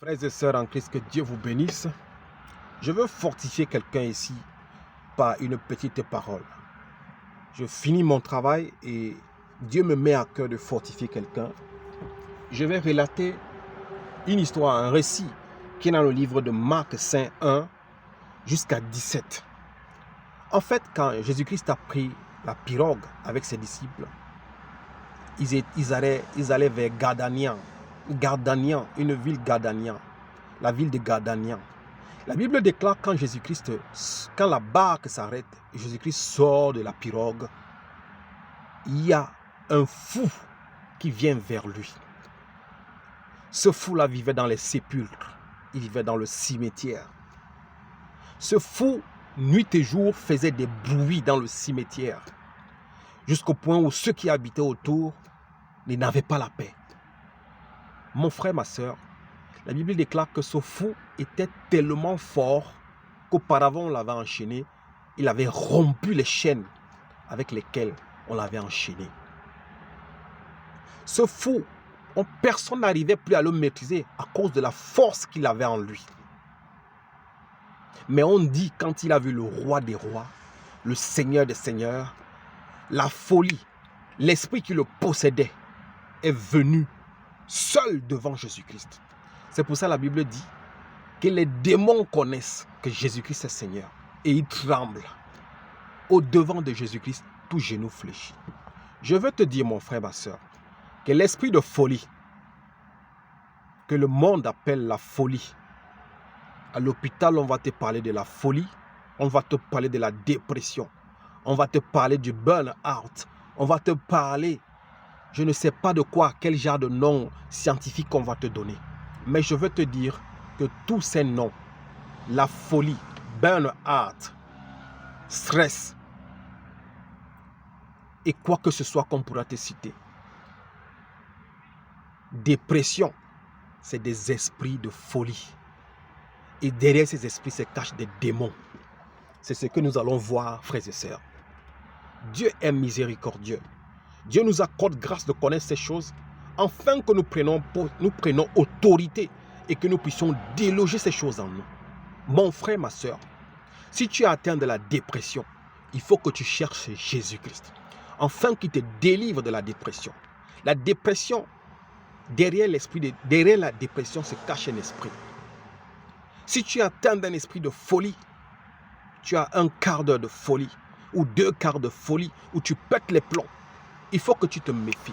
Frères et sœurs en Christ, que Dieu vous bénisse. Je veux fortifier quelqu'un ici par une petite parole. Je finis mon travail et Dieu me met à cœur de fortifier quelqu'un. Je vais relater une histoire, un récit qui est dans le livre de Marc 5, 1 jusqu'à 17. En fait, quand Jésus-Christ a pris la pirogue avec ses disciples, ils allaient vers Gardanian, une ville Gardanian, la ville de Gardanian. La Bible déclare quand la barque s'arrête, Jésus-Christ sort de la pirogue, il y a un fou qui vient vers lui. Ce fou-là vivait dans les sépulcres, il vivait dans le cimetière. Ce fou, nuit et jour, faisait des bruits dans le cimetière, jusqu'au point où ceux qui habitaient autour n'avaient pas la paix. Mon frère, ma soeur, la Bible déclare que ce fou était tellement fort qu'auparavant on l'avait enchaîné, il avait rompu les chaînes avec lesquelles on l'avait enchaîné. Ce fou, personne n'arrivait plus à le maîtriser à cause de la force qu'il avait en lui. Mais on dit, quand il a vu le roi des rois, le seigneur des seigneurs, la folie, l'esprit qui le possédait est venu seul devant Jésus-Christ. C'est pour ça que la Bible dit que les démons connaissent que Jésus-Christ est Seigneur et ils tremblent. Au devant de Jésus-Christ, tout genou fléchit. Je veux te dire, mon frère, ma soeur, que l'esprit de folie, que le monde appelle la folie, à l'hôpital, on va te parler de la folie, on va te parler de la dépression, on va te parler du burn-out, on va te parler, je ne sais pas de quoi, quel genre de nom scientifique on va te donner. Mais je veux te dire que tous ces noms, la folie, burn-out, stress, et quoi que ce soit qu'on pourra te citer, dépression, c'est des esprits de folie. Et derrière ces esprits se cachent des démons. C'est ce que nous allons voir, frères et sœurs. Dieu est miséricordieux. Dieu nous accorde grâce de connaître ces choses, afin que nous prenions autorité et que nous puissions déloger ces choses en nous. Mon frère, ma soeur, si tu es atteint de la dépression, il faut que tu cherches Jésus-Christ, afin qu'il te délivre de la dépression. La dépression, derrière la dépression se cache un esprit. Si tu es atteint d'un esprit de folie, tu as un quart d'heure de folie, ou 2 quarts de folie, où tu pètes les plombs, il faut que tu te méfies.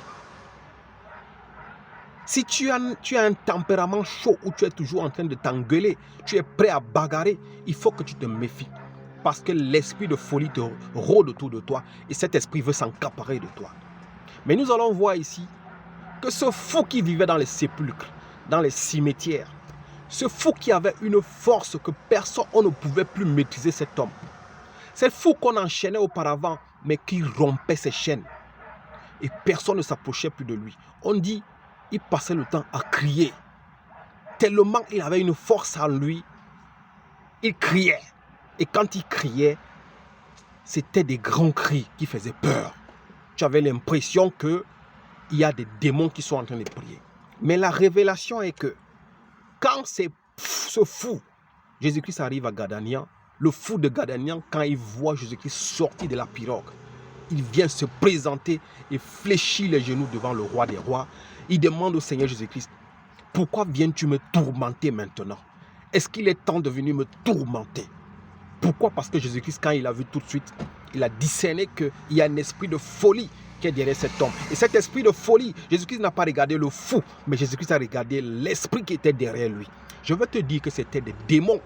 Si tu as un tempérament chaud, où tu es toujours en train de t'engueuler, tu es prêt à bagarrer, il faut que tu te méfies. Parce que l'esprit de folie te rôde autour de toi, et cet esprit veut s'accaparer de toi. Mais nous allons voir ici que ce fou qui vivait dans les sépulcres, dans les cimetières, ce fou qui avait une force que personne ne pouvait plus maîtriser cet homme. C'est le fou qu'on enchaînait auparavant, mais qui rompait ses chaînes. Et personne ne s'approchait plus de lui. On dit, il passait le temps à crier. Tellement il avait une force en lui, il criait. Et quand il criait, c'était des grands cris qui faisaient peur. Tu avais l'impression qu'il y a des démons qui sont en train de prier. Mais la révélation est que quand ce fou, Jésus-Christ arrive à Gardanian, le fou de Gardanian, quand il voit Jésus-Christ sortir de la pirogue, il vient se présenter et fléchit les genoux devant le roi des rois. Il demande au Seigneur Jésus-Christ, pourquoi viens-tu me tourmenter maintenant? Est-ce qu'il est temps de venir me tourmenter? Pourquoi? Parce que Jésus-Christ, quand il a vu tout de suite, il a discerné qu'il y a un esprit de folie qui est derrière cet homme. Et cet esprit de folie, Jésus-Christ n'a pas regardé le fou, mais Jésus-Christ a regardé l'esprit qui était derrière lui. Je veux te dire que c'était des démons.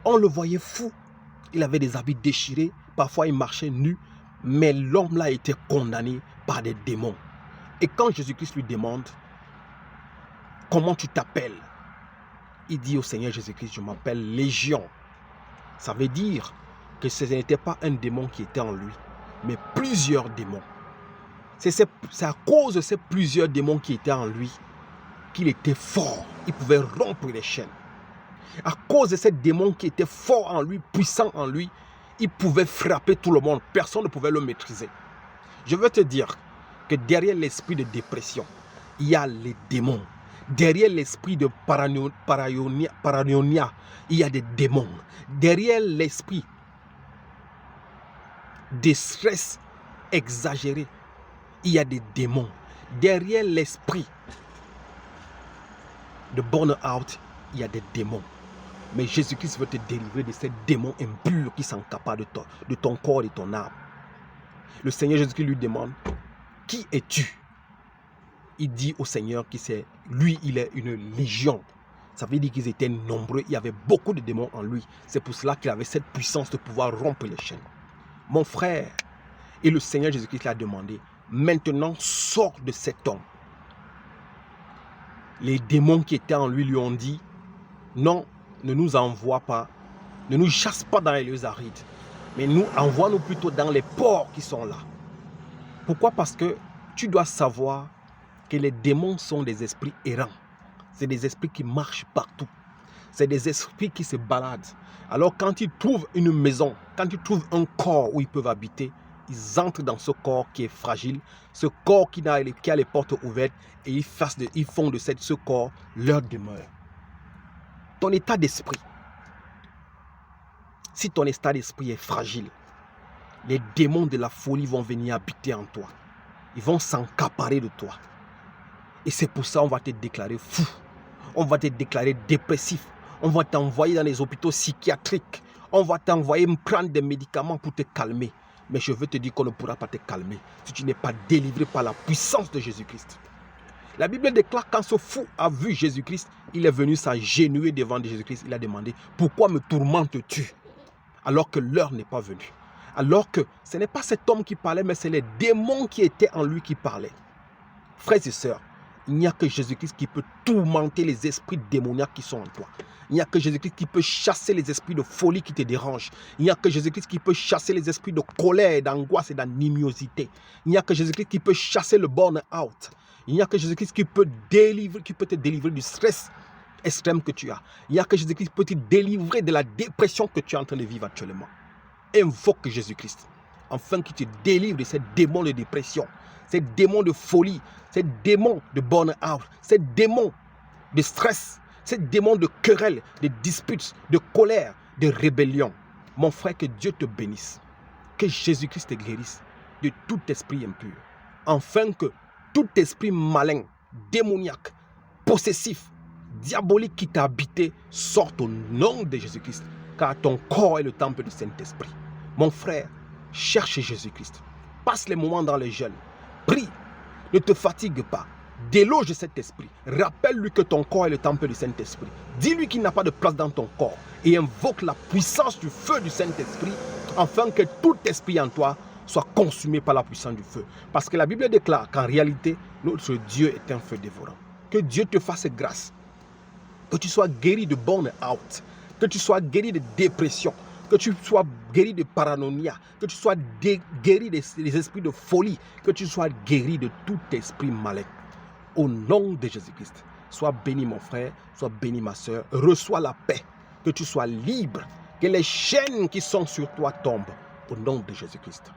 On le voyait fou. Il avait des habits déchirés. Parfois, il marchait nu. Mais l'homme-là était condamné par des démons. Et quand Jésus-Christ lui demande, comment tu t'appelles? Il dit au Seigneur Jésus-Christ, je m'appelle Légion. Ça veut dire que ce n'était pas un démon qui était en lui, mais plusieurs démons. C'est à cause de ces plusieurs démons qui étaient en lui qu'il était fort. Il pouvait rompre les chaînes. À cause de ces démons qui étaient forts en lui, puissants en lui, il pouvait frapper tout le monde. Personne ne pouvait le maîtriser. Je veux te dire que derrière l'esprit de dépression, il y a les démons. Derrière l'esprit de paranoïa, il y a des démons. Derrière l'esprit de stress exagéré, il y a des démons. Derrière l'esprit de burn-out, il y a des démons. Mais Jésus-Christ veut te délivrer de ces démons impurs qui s'encaparent de ton corps et de ton âme. Le Seigneur Jésus-Christ lui demande, qui es-tu? Il dit au Seigneur que c'est lui, il est une légion. Ça veut dire qu'ils étaient nombreux, il y avait beaucoup de démons en lui. C'est pour cela qu'il avait cette puissance de pouvoir rompre les chaînes. Mon frère, et le Seigneur Jésus-Christ l'a demandé, maintenant sors de cet homme. Les démons qui étaient en lui ont dit, non, ne nous envoie pas, ne nous chasse pas dans les lieux arides, mais envoie-nous plutôt dans les ports qui sont là. Pourquoi? Parce que tu dois savoir que les démons sont des esprits errants. C'est des esprits qui marchent partout. C'est des esprits qui se baladent. Alors quand ils trouvent une maison, quand ils trouvent un corps où ils peuvent habiter, ils entrent dans ce corps qui est fragile, ce corps qui a les portes ouvertes, et ils font de ce corps leur demeure. Ton état d'esprit, si ton état d'esprit est fragile, les démons de la folie vont venir habiter en toi. Ils vont s'encaparer de toi. Et c'est pour ça qu'on va te déclarer fou. On va te déclarer dépressif. On va t'envoyer dans les hôpitaux psychiatriques. On va t'envoyer prendre des médicaments pour te calmer. Mais je veux te dire qu'on ne pourra pas te calmer si tu n'es pas délivré par la puissance de Jésus-Christ. La Bible déclare quand ce fou a vu Jésus-Christ, il est venu s'agenouiller devant Jésus-Christ. Il a demandé, pourquoi me tourmentes-tu? Alors que l'heure n'est pas venue. Alors que ce n'est pas cet homme qui parlait, mais c'est les démons qui étaient en lui qui parlaient. Frères et sœurs, il n'y a que Jésus-Christ qui peut tourmenter les esprits démoniaques qui sont en toi. Il n'y a que Jésus-Christ qui peut chasser les esprits de folie qui te dérangent. Il n'y a que Jésus-Christ qui peut chasser les esprits de colère, d'angoisse et d'animosité. Il n'y a que Jésus-Christ qui peut chasser le burn-out. Il n'y a que Jésus-Christ qui peut te délivrer du stress extrême que tu as. Il n'y a que Jésus-Christ qui peut te délivrer de la dépression que tu es en train de vivre actuellement. Invoque Jésus-Christ, afin qu'il te délivre de ces démons de dépression, ces démons de folie, ces démons de burn-out, ces démons de stress, ces démons de querelle, de disputes, de colère, de rébellion. Mon frère, que Dieu te bénisse, que Jésus-Christ te guérisse de tout esprit impur, afin que tout esprit malin, démoniaque, possessif, diabolique qui t'a habité sorte au nom de Jésus-Christ, car ton corps est le temple du Saint-Esprit. Mon frère, cherche Jésus-Christ. Passe les moments dans les jeûnes. Prie. Ne te fatigue pas. Déloge cet esprit. Rappelle-lui que ton corps est le temple du Saint-Esprit. Dis-lui qu'il n'a pas de place dans ton corps. Et invoque la puissance du feu du Saint-Esprit, afin que tout esprit en toi soit consumé par la puissance du feu. Parce que la Bible déclare qu'en réalité, notre Dieu est un feu dévorant. Que Dieu te fasse grâce. Que tu sois guéri de burn-out. Que tu sois guéri de dépression, que tu sois guéri de paranoïa, que tu sois guéri des esprits de folie, que tu sois guéri de tout esprit malin. Au nom de Jésus-Christ, sois béni mon frère, sois béni ma soeur, reçois la paix, que tu sois libre, que les chaînes qui sont sur toi tombent, au nom de Jésus-Christ.